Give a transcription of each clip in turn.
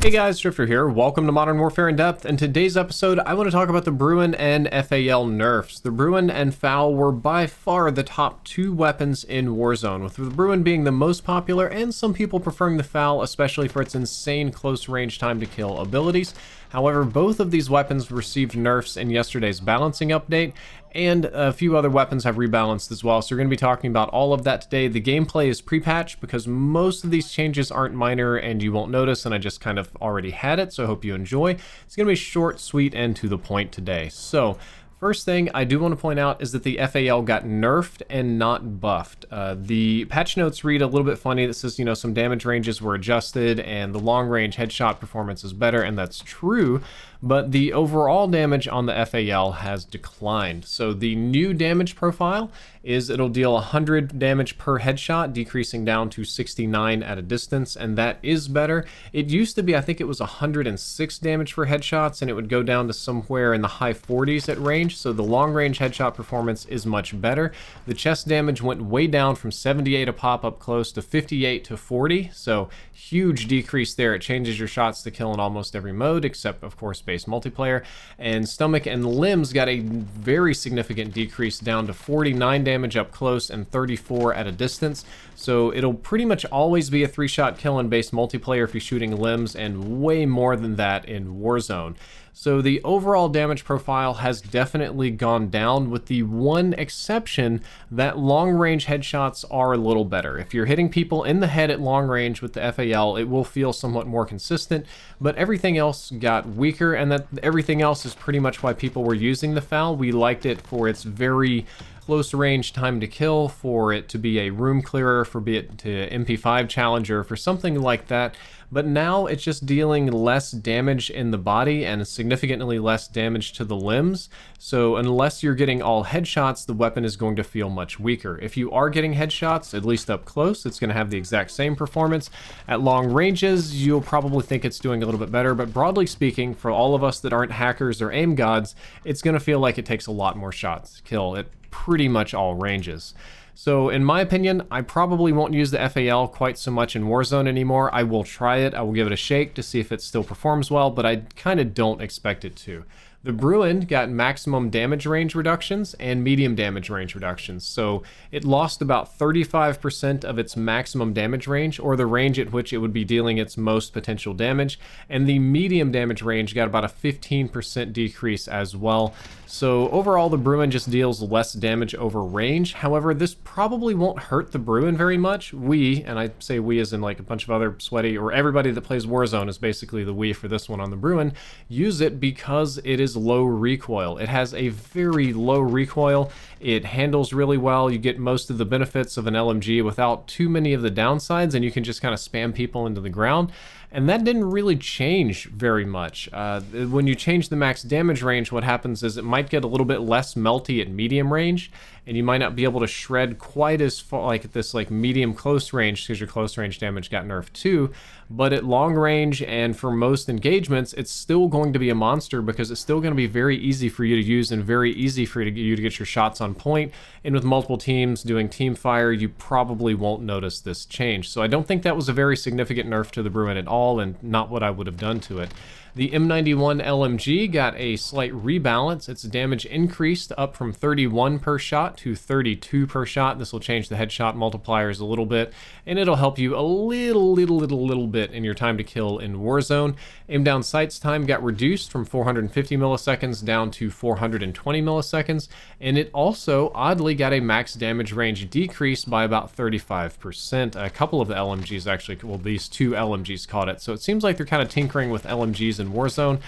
Hey guys, Drifter here. Welcome to Modern Warfare in Depth. In today's episode, I want to talk about the Bruen and FAL nerfs. The Bruen and FAL were by far the top two weapons in Warzone, with the Bruen being the most popular and some people preferring the FAL, especially for its insane close range time to kill abilities. However, both of these weapons received nerfs in yesterday's balancing update, and a few other weapons have rebalanced as well, so we're going to be talking about all of that today. The gameplay is pre-patched because most of these changes aren't minor and you won't notice, and I just kind of already had it, so I hope you enjoy. It's going to be short, sweet, and to the point today. So, first thing I do want to point out is that the FAL got nerfed and not buffed. The patch notes read a little bit funny that says, some damage ranges were adjusted and the long range headshot performance is better, and that's true, but the overall damage on the FAL has declined. So the new damage profile is it'll deal 100 damage per headshot, decreasing down to 69 at a distance, and that is better. It used to be, I think it was 106 damage for headshots, and it would go down to somewhere in the high 40s at range, so the long range headshot performance is much better. The chest damage went way down from 78 a pop up close to 58 to 40, so huge decrease there. It changes your shots to kill in almost every mode, except of course base multiplayer. And stomach and limbs got a very significant decrease down to 49 damage up close and 34 at a distance. So it'll pretty much always be a 3-shot kill in base multiplayer if you're shooting limbs, and way more than that in Warzone. So the overall damage profile has definitely gone down, with the one exception that long range headshots are a little better. If you're hitting people in the head at long range with the FAL, it will feel somewhat more consistent, but everything else got weaker, and that everything else is pretty much why people were using the FAL. We liked it for its very close range time to kill, for it to be a room clearer, for it to MP5 challenger, for something like that. But now it's just dealing less damage in the body and significantly less damage to the limbs. So unless you're getting all headshots, the weapon is going to feel much weaker. If you are getting headshots, at least up close, it's going to have the exact same performance. At long ranges, you'll probably think it's doing a little bit better, but broadly speaking, for all of us that aren't hackers or aim gods, it's going to feel like it takes a lot more shots to kill at pretty much all ranges. So in my opinion, I probably won't use the FAL quite so much in Warzone anymore. I will try it, I will give it a shake to see if it still performs well, but I kind of don't expect it to. The Bruen got maximum damage range reductions and medium damage range reductions, so it lost about 35% of its maximum damage range, or the range at which it would be dealing its most potential damage, and the medium damage range got about a 15% decrease as well. So overall, the Bruen just deals less damage over range. However, this probably won't hurt the Bruen very much. We, and I say we as in like a bunch of other sweaty, or everybody that plays Warzone is basically the we for this one on the Bruen, use it because it is low recoil. It has a very low recoil. It handles really well. You get most of the benefits of an LMG without too many of the downsides, and you can just kind of spam people into the ground. And that didn't really change very much. When you change the max damage range, what happens is it might get a little bit less melty at medium range, and you might not be able to shred quite as far, like at this like medium close range, because your close range damage got nerfed too. But at long range and for most engagements, it's still going to be a monster, because it's still going to be very easy for you to use and very easy for you to get your shots on point. And with multiple teams doing team fire, you probably won't notice this change. So I don't think that was a very significant nerf to the Bruen at all, and not what I would have done to it. The M91 LMG got a slight rebalance. Its damage increased up from 31 per shot to 32 per shot. This will change the headshot multipliers a little bit, and it'll help you a little bit in your time to kill in Warzone. Aim down sights time got reduced from 450 milliseconds down to 420 milliseconds, and it also oddly got a max damage range decrease by about 35%. A couple of the LMGs actually, well, these two LMGs caught it, so it seems like they're kind of tinkering with LMGs in Warzone.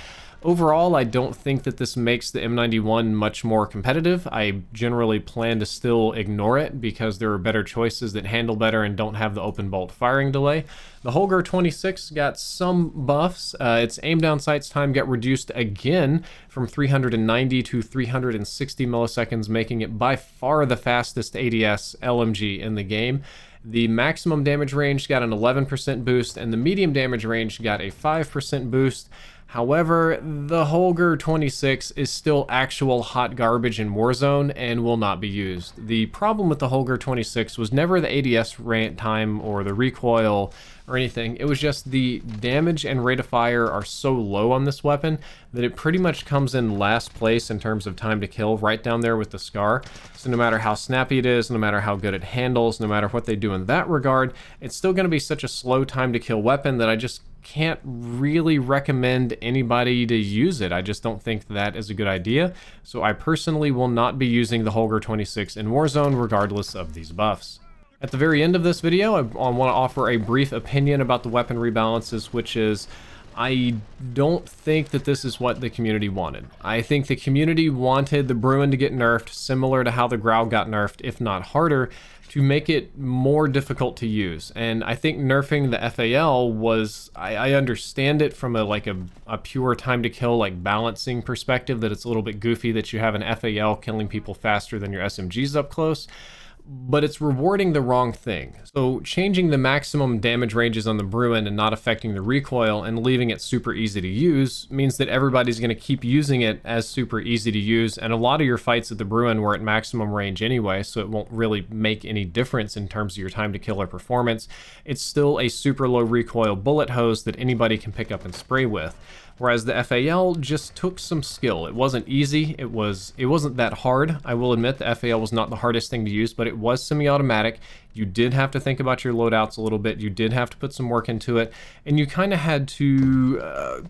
Overall, I don't think that this makes the M91 much more competitive. I generally plan to still ignore it because there are better choices that handle better and don't have the open bolt firing delay. The Holger 26 got some buffs. Its aim down sights time got reduced again from 390 to 360 milliseconds, making it by far the fastest ADS LMG in the game. The maximum damage range got an 11% boost, and the medium damage range got a 5% boost. However, the Holger 26 is still actual hot garbage in Warzone and will not be used. The problem with the Holger 26 was never the ADS rant time or the recoil or anything. It was just the damage and rate of fire are so low on this weapon that it pretty much comes in last place in terms of time to kill, right down there with the Scar. So no matter how snappy it is, no matter how good it handles, no matter what they do in that regard, it's still going to be such a slow time to kill weapon that I just can't really recommend anybody to use it. I just don't think that is a good idea. So I personally will not be using the Holger 26 in Warzone regardless of these buffs. At the very end of this video, I want to offer a brief opinion about the weapon rebalances, which is I don't think that this is what the community wanted. I think the community wanted the Bruen to get nerfed similar to how the Grau got nerfed, if not harder, to make it more difficult to use. And I think nerfing the FAL was, I understand it from a pure time to kill, like balancing perspective, that it's a little bit goofy that you have an FAL killing people faster than your SMGs up close, but it's rewarding the wrong thing. So changing the maximum damage ranges on the Bruen and not affecting the recoil and leaving it super easy to use means that everybody's going to keep using it as super easy to use, and a lot of your fights at the Bruen were at maximum range anyway, so it won't really make any difference in terms of your time to kill or performance. It's still a super low recoil bullet hose that anybody can pick up and spray with. Whereas the FAL just took some skill. It wasn't easy, it wasn't that hard. I will admit the FAL was not the hardest thing to use, but it was semi-automatic. You did have to think about your loadouts a little bit, you did have to put some work into it, and you kind of had to,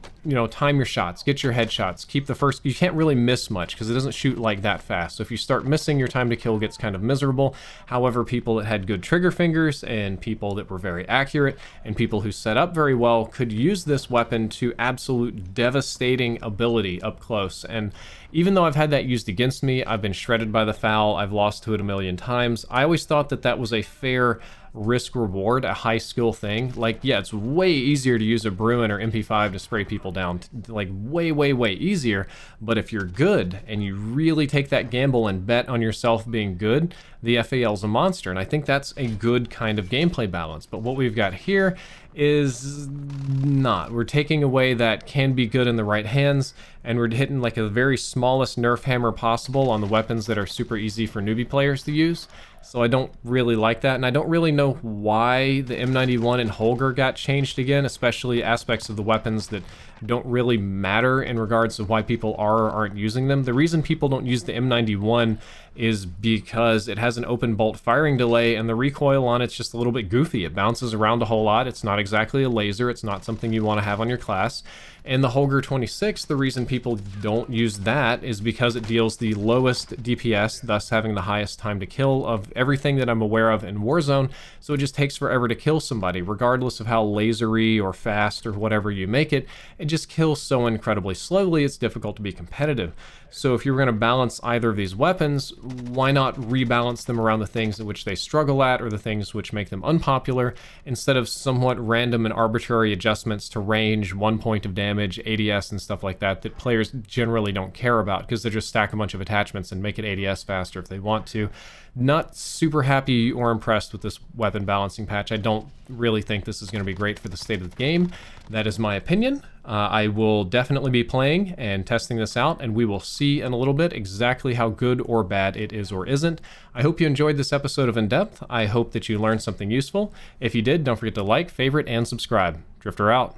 time your shots, get your headshots, keep the first, you can't really miss much because it doesn't shoot like that fast. So if you start missing, your time to kill gets kind of miserable. However, people that had good trigger fingers and people that were very accurate and people who set up very well could use this weapon to absolute devastating ability up close. And even though I've had that used against me, I've been shredded by the FAL, I've lost to it a million times, I always thought that that was a fair risk reward, a high skill thing. Like, yeah, it's way easier to use a Bruen or MP5 to spray people down, like way easier, but if you're good and you really take that gamble and bet on yourself being good, the FAL's a monster, and I think that's a good kind of gameplay balance. But what we've got here is not. We're taking away that can be good in the right hands, and we're hitting like a very smallest nerf hammer possible on the weapons that are super easy for newbie players to use. So I don't really like that, and I don't really know why the M91 and Holger got changed again, especially aspects of the weapons that don't really matter in regards to why people are or aren't using them. The reason people don't use the M91 is because it has an open bolt firing delay, and the recoil on it's just a little bit goofy. It bounces around a whole lot. It's not exactly a laser. It's not something you want to have on your class. And the Holger 26, the reason people don't use that is because it deals the lowest DPS, thus having the highest time to kill of everything that I'm aware of in Warzone. So it just takes forever to kill somebody, regardless of how lasery or fast or whatever you make it. It just kills so incredibly slowly, it's difficult to be competitive. So if you're going to balance either of these weapons, why not rebalance them around the things at which they struggle at or the things which make them unpopular, instead of somewhat random and arbitrary adjustments to range, 1 point of damage, ADS and stuff like that players generally don't care about because they just stack a bunch of attachments and make it ADS faster if they want to. Not super happy or impressed with this weapon balancing patch. I don't really think this is going to be great for the state of the game. That is my opinion. I will definitely be playing and testing this out, and we will see in a little bit exactly how good or bad it is or isn't. I hope you enjoyed this episode of In Depth. I hope that you learned something useful. If you did, don't forget to like, favorite, and subscribe. Drifter out.